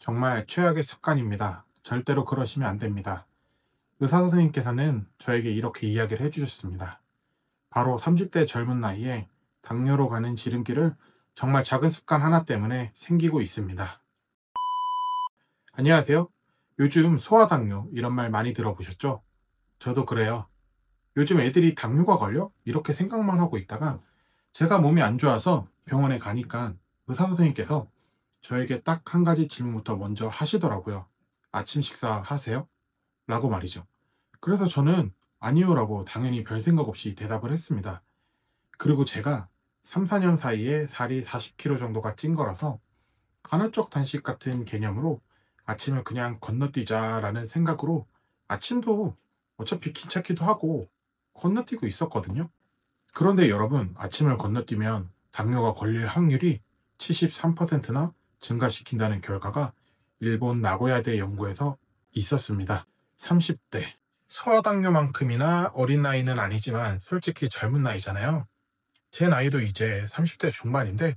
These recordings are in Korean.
정말 최악의 습관입니다. 절대로 그러시면 안 됩니다. 의사 선생님께서는 저에게 이렇게 이야기를 해주셨습니다. 바로 30대 젊은 나이에 당뇨로 가는 지름길을 정말 작은 습관 하나 때문에 생기고 있습니다. 안녕하세요. 요즘 소아당뇨 이런 말 많이 들어보셨죠? 저도 그래요. 요즘 애들이 당뇨가 걸려? 이렇게 생각만 하고 있다가 제가 몸이 안 좋아서 병원에 가니까 의사 선생님께서 저에게 딱 한 가지 질문부터 먼저 하시더라고요. 아침 식사 하세요? 라고 말이죠. 그래서 저는 아니요 라고 당연히 별 생각 없이 대답을 했습니다. 그리고 제가 3, 4년 사이에 살이 40kg 정도가 찐 거라서 간헐적 단식 같은 개념으로 아침을 그냥 건너뛰자라는 생각으로 아침도 어차피 귀찮기도 하고 건너뛰고 있었거든요. 그런데 여러분, 아침을 건너뛰면 당뇨가 걸릴 확률이 73%나 증가시킨다는 결과가 일본 나고야대 연구에서 있었습니다. 30대. 소아당뇨만큼이나 어린 나이는 아니지만 솔직히 젊은 나이잖아요. 제 나이도 이제 30대 중반인데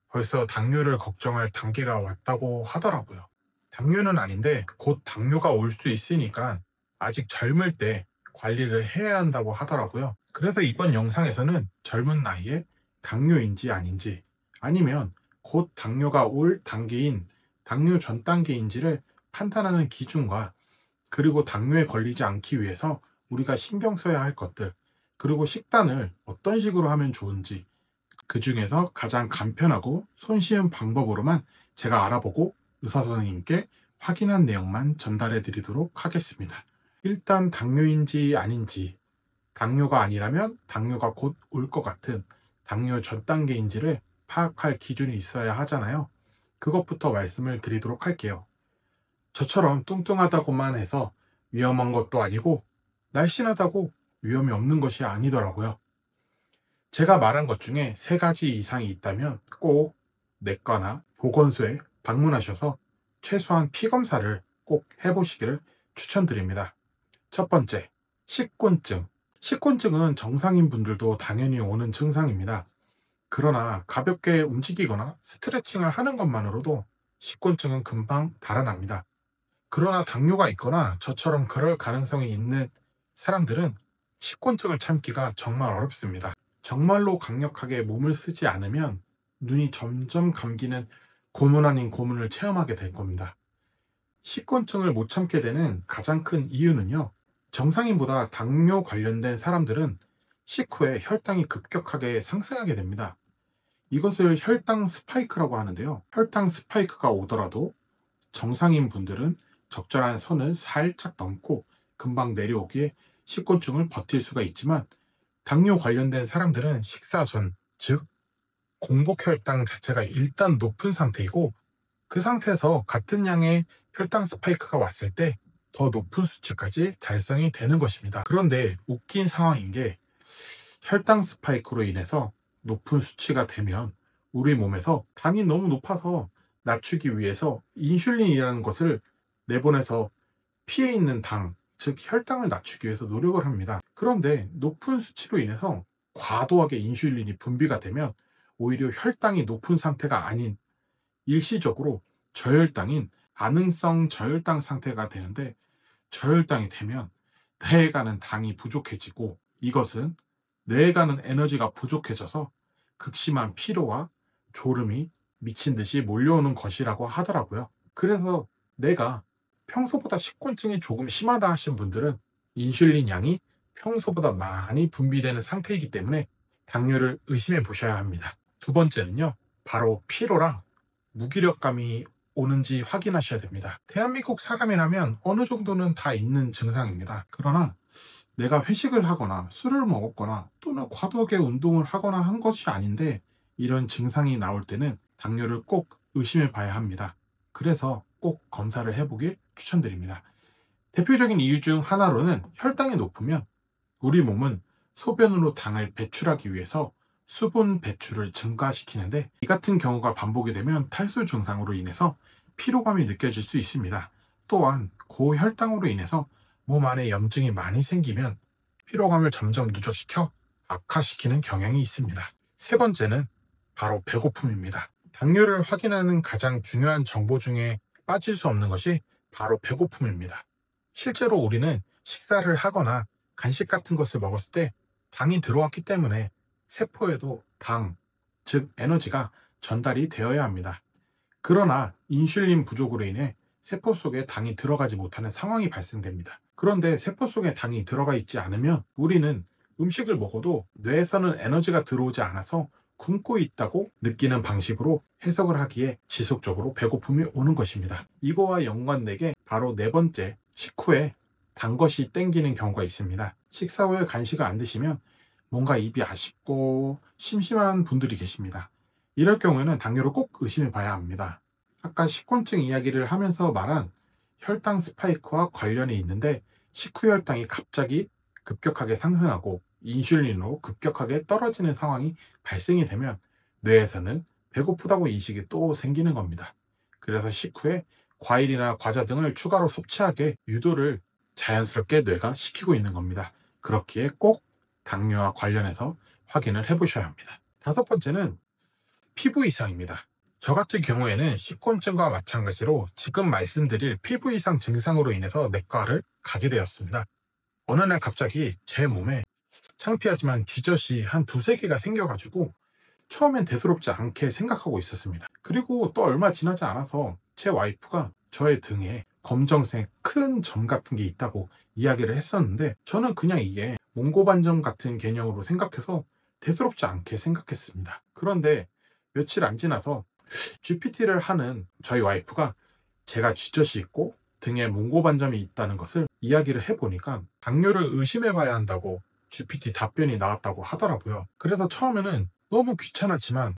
벌써 당뇨를 걱정할 단계가 왔다고 하더라고요. 당뇨는 아닌데 곧 당뇨가 올 수 있으니까 아직 젊을 때 관리를 해야 한다고 하더라고요. 그래서 이번 영상에서는 젊은 나이에 당뇨인지 아닌지, 아니면 곧 당뇨가 올 단계인 당뇨 전 단계인지를 판단하는 기준과, 그리고 당뇨에 걸리지 않기 위해서 우리가 신경 써야 할 것들, 그리고 식단을 어떤 식으로 하면 좋은지, 그 중에서 가장 간편하고 손쉬운 방법으로만 제가 알아보고 의사 선생님께 확인한 내용만 전달해 드리도록 하겠습니다. 일단 당뇨인지 아닌지, 당뇨가 아니라면 당뇨가 곧 올 것 같은 당뇨 전 단계인지를 파악할 기준이 있어야 하잖아요. 그것부터 말씀을 드리도록 할게요. 저처럼 뚱뚱하다고만 해서 위험한 것도 아니고 날씬하다고 위험이 없는 것이 아니더라고요. 제가 말한 것 중에 3가지 이상이 있다면 꼭 내과나 보건소에 방문하셔서 최소한 피검사를 꼭 해보시기를 추천드립니다. 첫 번째, 식곤증. 식곤증은 정상인 분들도 당연히 오는 증상입니다. 그러나 가볍게 움직이거나 스트레칭을 하는 것만으로도 식곤증은 금방 달아납니다. 그러나 당뇨가 있거나 저처럼 그럴 가능성이 있는 사람들은 식곤증을 참기가 정말 어렵습니다. 정말로 강력하게 몸을 쓰지 않으면 눈이 점점 감기는 고문 아닌 고문을 체험하게 될 겁니다. 식곤증을 못 참게 되는 가장 큰 이유는요, 정상인보다 당뇨 관련된 사람들은 식후에 혈당이 급격하게 상승하게 됩니다. 이것을 혈당 스파이크라고 하는데요. 혈당 스파이크가 오더라도 정상인 분들은 적절한 선을 살짝 넘고 금방 내려오기에 식곤증을 버틸 수가 있지만, 당뇨 관련된 사람들은 식사 전, 즉 공복 혈당 자체가 일단 높은 상태이고, 그 상태에서 같은 양의 혈당 스파이크가 왔을 때 더 높은 수치까지 달성이 되는 것입니다. 그런데 웃긴 상황인 게, 혈당 스파이크로 인해서 높은 수치가 되면 우리 몸에서 당이 너무 높아서 낮추기 위해서 인슐린이라는 것을 내보내서 피에 있는 당, 즉 혈당을 낮추기 위해서 노력을 합니다. 그런데 높은 수치로 인해서 과도하게 인슐린이 분비가 되면 오히려 혈당이 높은 상태가 아닌 일시적으로 저혈당인 반응성 저혈당 상태가 되는데, 저혈당이 되면 뇌에 가는 당이 부족해지고, 이것은 뇌에 가는 에너지가 부족해져서 극심한 피로와 졸음이 미친 듯이 몰려오는 것이라고 하더라고요. 그래서 내가 평소보다 식곤증이 조금 심하다 하신 분들은 인슐린 양이 평소보다 많이 분비되는 상태이기 때문에 당뇨를 의심해 보셔야 합니다. 두 번째는요, 바로 피로랑 무기력감이 오는지 확인하셔야 됩니다. 대한민국 사람이라면 어느 정도는 다 있는 증상입니다. 그러나 내가 회식을 하거나 술을 먹었거나 또는 과도하게 운동을 하거나 한 것이 아닌데 이런 증상이 나올 때는 당뇨를 꼭 의심해 봐야 합니다. 그래서 꼭 검사를 해보길 추천드립니다. 대표적인 이유 중 하나로는, 혈당이 높으면 우리 몸은 소변으로 당을 배출하기 위해서 수분 배출을 증가시키는데, 이 같은 경우가 반복이 되면 탈수 증상으로 인해서 피로감이 느껴질 수 있습니다. 또한 고혈당으로 인해서 몸 안에 염증이 많이 생기면 피로감을 점점 누적시켜 악화시키는 경향이 있습니다. 세 번째는 바로 배고픔입니다. 당뇨를 확인하는 가장 중요한 정보 중에 빠질 수 없는 것이 바로 배고픔입니다. 실제로 우리는 식사를 하거나 간식 같은 것을 먹었을 때 당이 들어왔기 때문에 세포에도 당, 즉 에너지가 전달이 되어야 합니다. 그러나 인슐린 부족으로 인해 세포 속에 당이 들어가지 못하는 상황이 발생됩니다. 그런데 세포 속에 당이 들어가 있지 않으면 우리는 음식을 먹어도 뇌에서는 에너지가 들어오지 않아서 굶고 있다고 느끼는 방식으로 해석을 하기에 지속적으로 배고픔이 오는 것입니다. 이거와 연관되게 바로 네 번째, 식후에 단 것이 땡기는 경우가 있습니다. 식사 후에 간식을 안 드시면 뭔가 입이 아쉽고 심심한 분들이 계십니다. 이럴 경우에는 당뇨를 꼭 의심해 봐야 합니다. 아까 식곤증 이야기를 하면서 말한 혈당 스파이크와 관련이 있는데, 식후 혈당이 갑자기 급격하게 상승하고 인슐린으로 급격하게 떨어지는 상황이 발생이 되면 뇌에서는 배고프다고 인식이 또 생기는 겁니다. 그래서 식후에 과일이나 과자 등을 추가로 섭취하게 유도를 자연스럽게 뇌가 시키고 있는 겁니다. 그렇기에 꼭 당뇨와 관련해서 확인을 해보셔야 합니다. 다섯 번째는 피부 이상입니다. 저 같은 경우에는 식곤증과 마찬가지로 지금 말씀드릴 피부 이상 증상으로 인해서 내과를 가게 되었습니다. 어느 날 갑자기 제 몸에 창피하지만 쥐젖이 한 두세 개가 생겨가지고 처음엔 대수롭지 않게 생각하고 있었습니다. 그리고 또 얼마 지나지 않아서 제 와이프가 저의 등에 검정색 큰 점 같은 게 있다고 이야기를 했었는데, 저는 그냥 이게 몽고반점 같은 개념으로 생각해서 대수롭지 않게 생각했습니다. 그런데 며칠 안 지나서 GPT를 하는 저희 와이프가 제가 쥐젖이 있고 등에 몽고반점이 있다는 것을 이야기를 해보니까 당뇨를 의심해 봐야 한다고 GPT 답변이 나왔다고 하더라고요. 그래서 처음에는 너무 귀찮았지만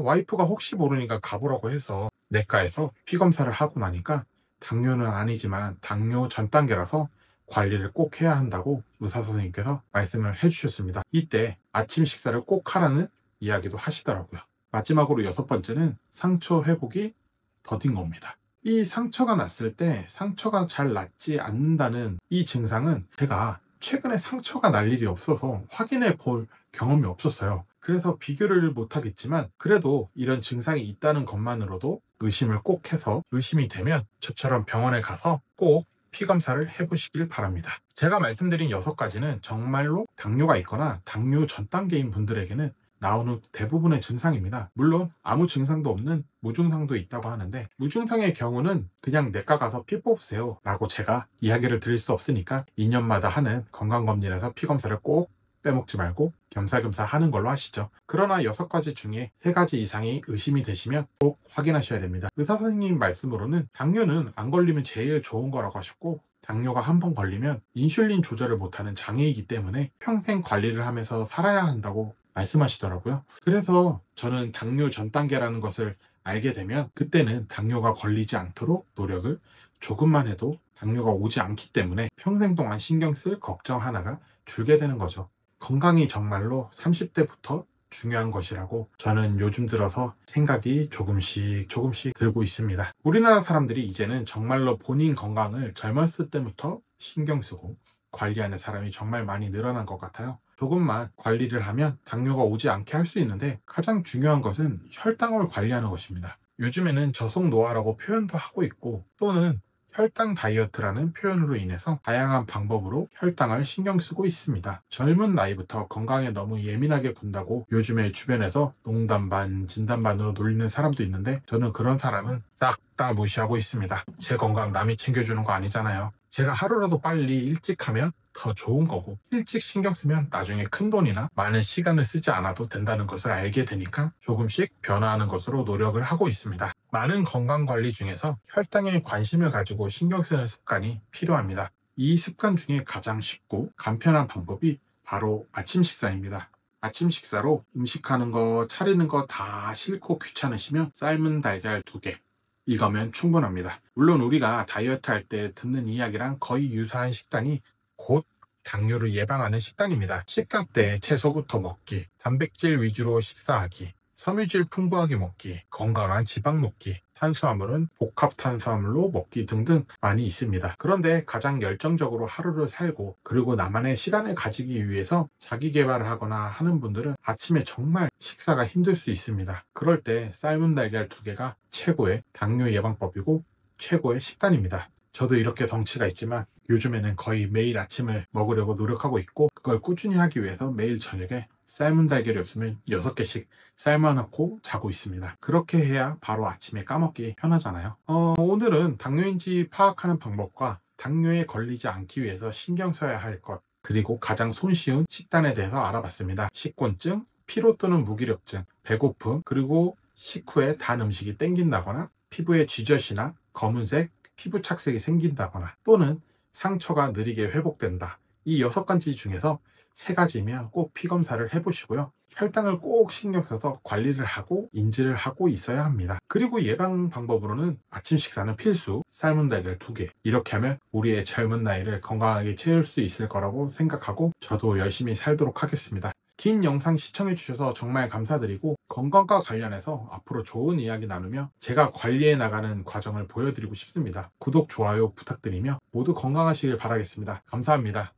와이프가 혹시 모르니까 가보라고 해서 내과에서 피 검사를 하고 나니까 당뇨는 아니지만 당뇨 전 단계라서 관리를 꼭 해야 한다고 의사 선생님께서 말씀을 해주셨습니다. 이때 아침 식사를 꼭 하라는 이야기도 하시더라고요. 마지막으로 여섯 번째는 상처 회복이 더딘 겁니다. 이 상처가 났을 때 상처가 잘 낫지 않는다는 이 증상은 제가 최근에 상처가 날 일이 없어서 확인해 볼 경험이 없었어요. 그래서 비교를 못하겠지만 그래도 이런 증상이 있다는 것만으로도 의심을 꼭 해서 의심이 되면 저처럼 병원에 가서 꼭 피검사를 해보시길 바랍니다. 제가 말씀드린 6가지는 정말로 당뇨가 있거나 당뇨 전 단계인 분들에게는 나오는 대부분의 증상입니다. 물론 아무 증상도 없는 무증상도 있다고 하는데, 무증상의 경우는 그냥 내과 가서 피 뽑으세요 라고 제가 이야기를 드릴 수 없으니까 2년마다 하는 건강검진에서 피검사를 꼭 빼먹지 말고 겸사겸사 하는 걸로 하시죠. 그러나 6가지 중에 3가지 이상이 의심이 되시면 꼭 확인하셔야 됩니다. 의사 선생님 말씀으로는 당뇨는 안 걸리면 제일 좋은 거라고 하셨고, 당뇨가 한 번 걸리면 인슐린 조절을 못하는 장애이기 때문에 평생 관리를 하면서 살아야 한다고 말씀하시더라고요. 그래서 저는 당뇨 전 단계라는 것을 알게 되면 그때는 당뇨가 걸리지 않도록 노력을 조금만 해도 당뇨가 오지 않기 때문에 평생 동안 신경 쓸 걱정 하나가 줄게 되는 거죠. 건강이 정말로 30대부터 중요한 것이라고 저는 요즘 들어서 생각이 조금씩 들고 있습니다. 우리나라 사람들이 이제는 정말로 본인 건강을 젊었을 때부터 신경 쓰고 관리하는 사람이 정말 많이 늘어난 것 같아요. 조금만 관리를 하면 당뇨가 오지 않게 할 수 있는데, 가장 중요한 것은 혈당을 관리하는 것입니다. 요즘에는 저속노화라고 표현도 하고 있고, 또는 혈당 다이어트라는 표현으로 인해서 다양한 방법으로 혈당을 신경 쓰고 있습니다. 젊은 나이부터 건강에 너무 예민하게 군다고 요즘에 주변에서 농담 반 진담 반으로 놀리는 사람도 있는데, 저는 그런 사람은 싹 다 무시하고 있습니다. 제 건강 남이 챙겨주는 거 아니잖아요. 제가 하루라도 빨리 일찍 하면 더 좋은 거고, 일찍 신경 쓰면 나중에 큰 돈이나 많은 시간을 쓰지 않아도 된다는 것을 알게 되니까 조금씩 변화하는 것으로 노력을 하고 있습니다. 많은 건강관리 중에서 혈당에 관심을 가지고 신경 쓰는 습관이 필요합니다. 이 습관 중에 가장 쉽고 간편한 방법이 바로 아침 식사입니다. 아침 식사로 음식하는 거, 차리는 거 다 싫고 귀찮으시면 삶은 달걀 2개, 이거면 충분합니다. 물론 우리가 다이어트 할 때 듣는 이야기랑 거의 유사한 식단이 곧 당뇨를 예방하는 식단입니다. 식사 때 채소부터 먹기, 단백질 위주로 식사하기, 섬유질 풍부하게 먹기, 건강한 지방 먹기, 탄수화물은 복합 탄수화물로 먹기 등등 많이 있습니다. 그런데 가장 열정적으로 하루를 살고 그리고 나만의 시간을 가지기 위해서 자기 개발을 하거나 하는 분들은 아침에 정말 식사가 힘들 수 있습니다. 그럴 때 삶은 달걀 2개가 최고의 당뇨 예방법이고 최고의 식단입니다. 저도 이렇게 덩치가 있지만 요즘에는 거의 매일 아침을 먹으려고 노력하고 있고, 그걸 꾸준히 하기 위해서 매일 저녁에 삶은 달걀이 없으면 6개씩 삶아놓고 자고 있습니다. 그렇게 해야 바로 아침에 까먹기 편하잖아요. 오늘은 당뇨인지 파악하는 방법과 당뇨에 걸리지 않기 위해서 신경 써야 할 것, 그리고 가장 손쉬운 식단에 대해서 알아봤습니다. 식곤증, 피로 또는 무기력증, 배고픔, 그리고 식후에 단 음식이 땡긴다거나 피부에 쥐젖이나 검은색 피부 착색이 생긴다거나 또는 상처가 느리게 회복된다. 이 6가지 중에서 3가지면 꼭 피검사를 해보시고요. 혈당을 꼭 신경 써서 관리를 하고 인지를 하고 있어야 합니다. 그리고 예방 방법으로는 아침 식사는 필수, 삶은 달걀 2개. 이렇게 하면 우리의 젊은 나이를 건강하게 채울 수 있을 거라고 생각하고 저도 열심히 살도록 하겠습니다. 긴 영상 시청해 주셔서 정말 감사드리고, 건강과 관련해서 앞으로 좋은 이야기 나누며 제가 관리해 나가는 과정을 보여드리고 싶습니다. 구독, 좋아요 부탁드리며 모두 건강하시길 바라겠습니다. 감사합니다.